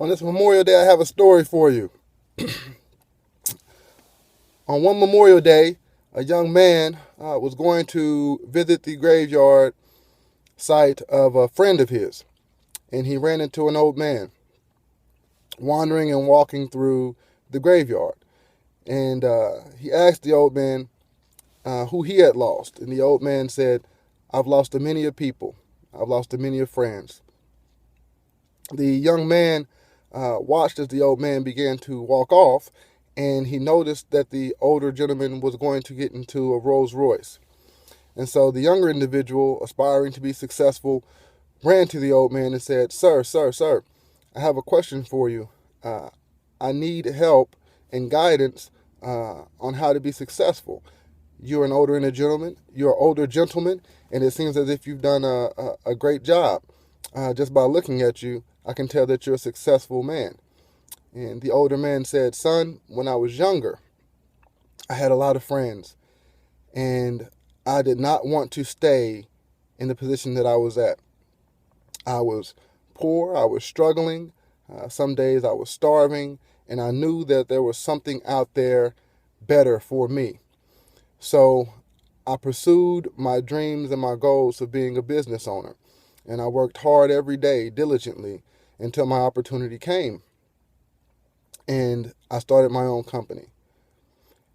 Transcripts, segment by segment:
On this Memorial Day, I have a story for you. On one Memorial Day, a young man was going to visit the graveyard site of a friend of his, and he ran into an old man wandering and walking through the graveyard. And he asked the old man who he had lost, and the old man said, "I've lost a many of people. I've lost a many of friends." The young man watched as the old man began to walk off, and he noticed that the older gentleman was going to get into a Rolls Royce. And so the younger individual, aspiring to be successful, ran to the old man and said, Sir, I have a question for you. I need help and guidance on how to be successful. You're an older gentleman, and it seems as if you've done a great job. Just by looking at you, I can tell that you're a successful man." And the older man said, "Son, when I was younger, I had a lot of friends, and I did not want to stay in the position that I was at. I was poor, I was struggling, some days I was starving, and I knew that there was something out there better for me. So I pursued my dreams and my goals of being a business owner, and I worked hard every day, diligently, until my opportunity came. And I started my own company."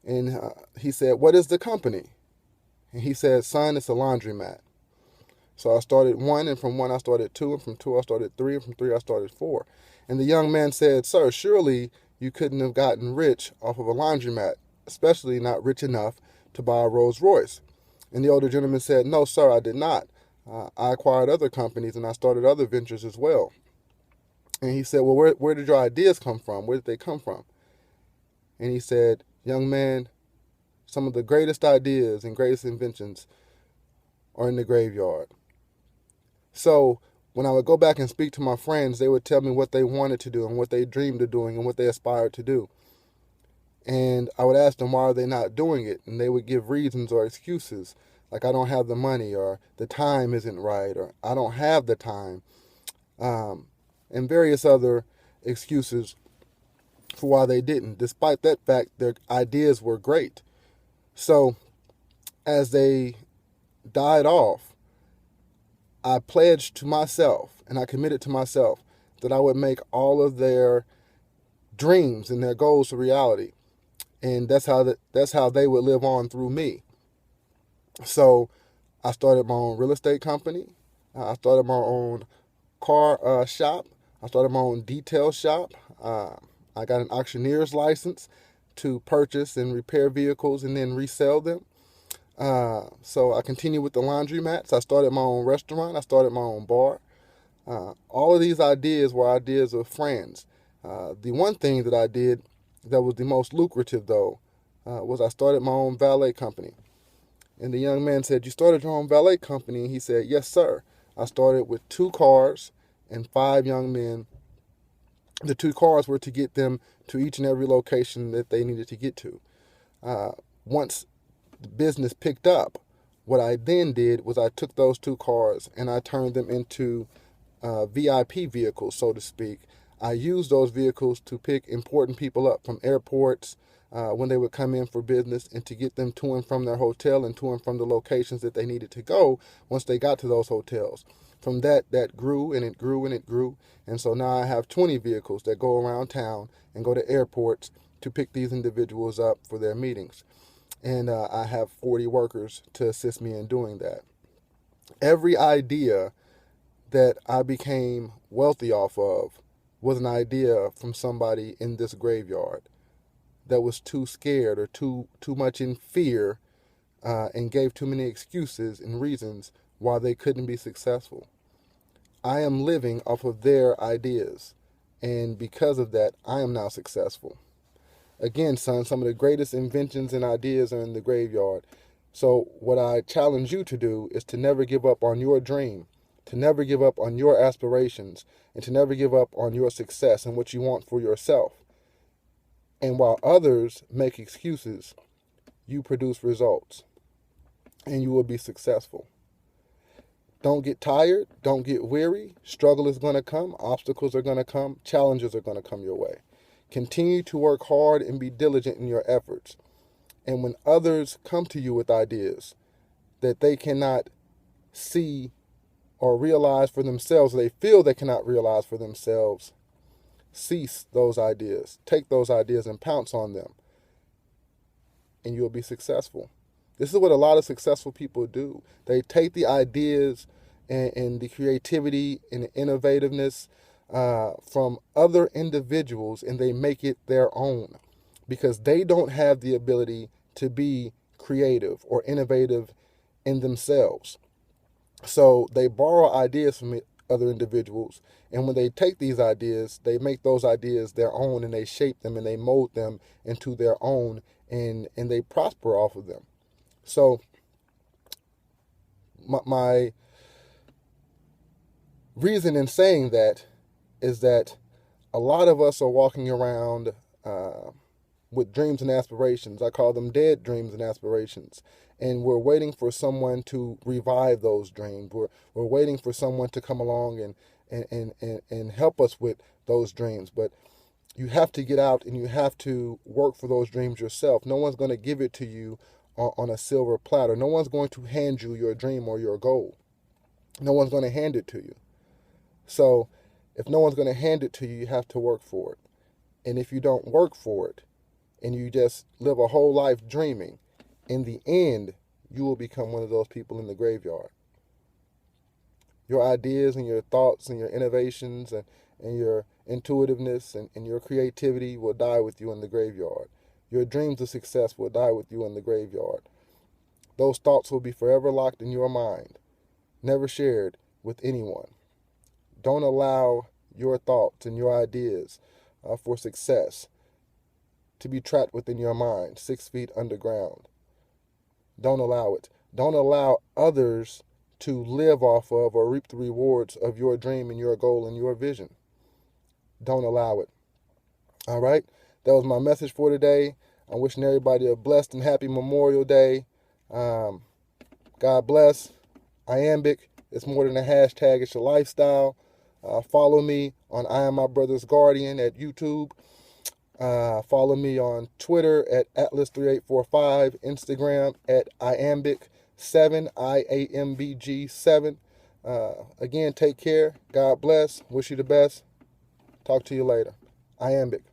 And he said, "What is the company?" And he said, "Son, it's a laundromat." So I started one, and from one I started two, and from two I started three, and from three I started four. And the young man said, "Sir, surely you couldn't have gotten rich off of a laundromat, especially not rich enough to buy a Rolls Royce." And the older gentleman said, "No, sir, I did not. I acquired other companies, and I started other ventures as well." And he said, "Well, where did your ideas come from? Where did they come from?" And he said, "Young man, some of the greatest ideas and greatest inventions are in the graveyard." So when I would go back and speak to my friends, they would tell me what they wanted to do and what they dreamed of doing and what they aspired to do. And I would ask them, why are they not doing it? And they would give reasons or excuses, like, "I don't have the money," or "the time isn't right," or "I don't have the time," and various other excuses for why they didn't. Despite that fact, their ideas were great. So as they died off, I pledged to myself and I committed to myself that I would make all of their dreams and their goals a reality. And that's how they would live on through me. So I started my own real estate company. I started my own car shop. I started my own detail shop. I got an auctioneer's license to purchase and repair vehicles and then resell them. So I continued with the laundromats. I started my own restaurant. I started my own bar. All of these ideas were ideas of friends. The one thing that I did that was the most lucrative, though, was I started my own valet company. And the young man said, "You started your own valet company?" And he said, "Yes, sir. I started with 2 cars and 5 young men. The 2 cars were to get them to each and every location that they needed to get to. Once the business picked up, what I then did was I took those 2 cars and I turned them into VIP vehicles, so to speak. I used those vehicles to pick important people up from airports when they would come in for business, and to get them to and from their hotel and to and from the locations that they needed to go once they got to those hotels. From that grew and it grew and it grew. And so now I have 20 vehicles that go around town and go to airports to pick these individuals up for their meetings. And I have 40 workers to assist me in doing that. Every idea that I became wealthy off of was an idea from somebody in this graveyard that was too scared or too much in fear, and gave too many excuses and reasons why they couldn't be successful. I am living off of their ideas, and because of that, I am now successful. Again, son, some of the greatest inventions and ideas are in the graveyard. So what I challenge you to do is to never give up on your dream, to never give up on your aspirations, and to never give up on your success and what you want for yourself. And while others make excuses, you produce results, and you will be successful. Don't get tired. Don't get weary. Struggle is going to come. Obstacles are going to come. Challenges are going to come your way. Continue to work hard and be diligent in your efforts. And when others come to you with ideas that they cannot see or realize for themselves, or they feel they cannot realize for themselves, cease those ideas. Take those ideas and pounce on them, and you'll be successful. This is what a lot of successful people do. They take the ideas and the creativity and the innovativeness from other individuals, and they make it their own, because they don't have the ability to be creative or innovative in themselves. So they borrow ideas from other individuals, and when they take these ideas, they make those ideas their own, and they shape them and they mold them into their own, and they prosper off of them. So my reason in saying that is that a lot of us are walking around with dreams and aspirations. I call them dead dreams and aspirations. And we're waiting for someone to revive those dreams. We're waiting for someone to come along and help us with those dreams. But you have to get out and you have to work for those dreams yourself. No one's going to give it to you on a silver platter. No one's going to hand you your dream or your goal. No one's going to hand it to you. So if no one's going to hand it to you, you have to work for it. And if you don't work for it and you just live a whole life dreaming, in the end, you will become one of those people in the graveyard. Your ideas and your thoughts and your innovations and your intuitiveness and your creativity will die with you in the graveyard. Your dreams of success will die with you in the graveyard. Those thoughts will be forever locked in your mind, never shared with anyone. Don't allow your thoughts and your ideas for success to be trapped within your mind, 6 feet underground. Don't allow it. Don't allow others to live off of or reap the rewards of your dream and your goal and your vision. Don't allow it. All right? That was my message for today. I'm wishing everybody a blessed and happy Memorial Day. God bless. Iambic. It's more than a hashtag. It's your lifestyle. Follow me on I Am My Brother's Guardian at YouTube. Follow me on Twitter at Atlas3845, Instagram at Iambic7, IAMBG7. Again, take care. God bless. Wish you the best. Talk to you later. Iambic.